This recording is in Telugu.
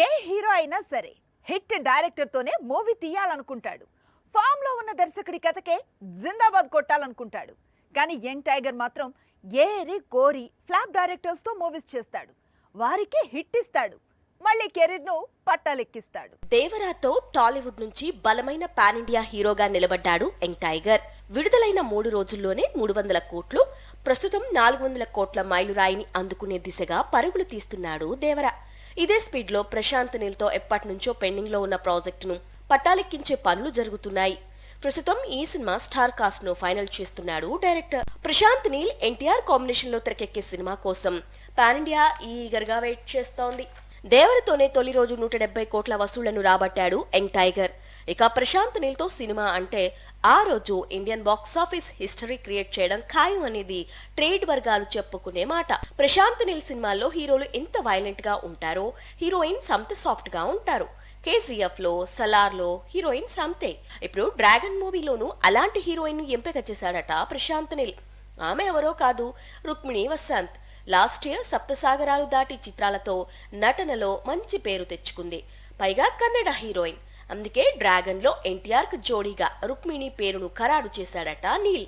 ఏ హీరో అయినా సరే హిట్ డైరెక్టర్తోనే మూవీ తీయాలనుకుంటాడు. ఫామ్లో ఉన్న దర్శకుడి కథకే జిందాబాద్ కొట్టాలనుకుంటాడు. కానీ యంగ్ టైగర్ మాత్రం ఏరి కోరి ఫ్లాప్ డైరెక్టర్స్తో మూవీస్ చేస్తాడు. వారికి హిట్ ఇస్తాడు, మళ్ళీ కెరీర్ను పట్టాలెక్కిస్తాడు. దేవరాతో టాలీవుడ్ నుంచి బలమైన పాన్ ఇండియా హీరోగా నిలబడ్డాడు యంగ్ టైగర్. విడుదలైన 3 రోజుల్లోనే 300 కోట్లు, ప్రస్తుతం 400 కోట్ల మైలురాయిని అందుకునే దిశగా పరుగులు తీస్తున్నాడు దేవరా. ఇదే స్పీడ్ లో ప్రశాంత్ నీల్ తో ఎప్పటినుంచో పెండింగ్ లో ఉన్న ప్రాజెక్టును పట్టాలెక్కించే పనులు జరుగుతున్నాయి. ప్రస్తుతం ఈ సినిమా స్టార్ కాస్ట్ ను ఫైనల్ చేస్తున్నాడు డైరెక్టర్ ప్రశాంత్ నీల్. ఎన్టీఆర్ కాంబినేషన్ లో తెరకెక్కే సినిమా కోసం పాన్ ఇండియా ఈగర్ గా వెయిట్ చేస్తోంది. దేవరతోనే తొలి రోజు 170 కోట్ల వసూళ్లను రాబట్టాడు యంగ్ టైగర్. ఇక ప్రశాంత్ నీల్ తో సినిమా అంటే ఆ రోజు ఇండియన్ బాక్సాఫీస్ హిస్టరీ క్రియేట్ చేయడం ఖాయం అనేది ట్రేడ్ వర్గాలు చెప్పుకునే మాట. ప్రశాంత్ నీల్ సినిమాల్లో హీరోలు ఎంత వైలెంట్ గా ఉంటారో హీరోయిన్స్ అంత సాఫ్ట్ గా ఉంటారు. కేజీఎఫ్ లో, సలార్ లో హీరోయిన్స్ అంతే. ఇప్పుడు డ్రాగన్ మూవీలోనూ అలాంటి హీరోయిన్ ఎంపిక చేశాడట ప్రశాంత్ నీల్. ఆమె ఎవరో కాదు, రుక్మిణి వసంత్. లాస్ట్ ఇయర్ సప్తసాగరాలు దాటి చిత్రాలతో నటనలో మంచి పేరు తెచ్చుకుంది. పైగా కన్నడ హీరోయిన్. అందుకే డ్రాగన్ లో ఎన్టీఆర్ కు జోడీగా రుక్మిణి పేరును ఖరారు చేశాడట నీల్.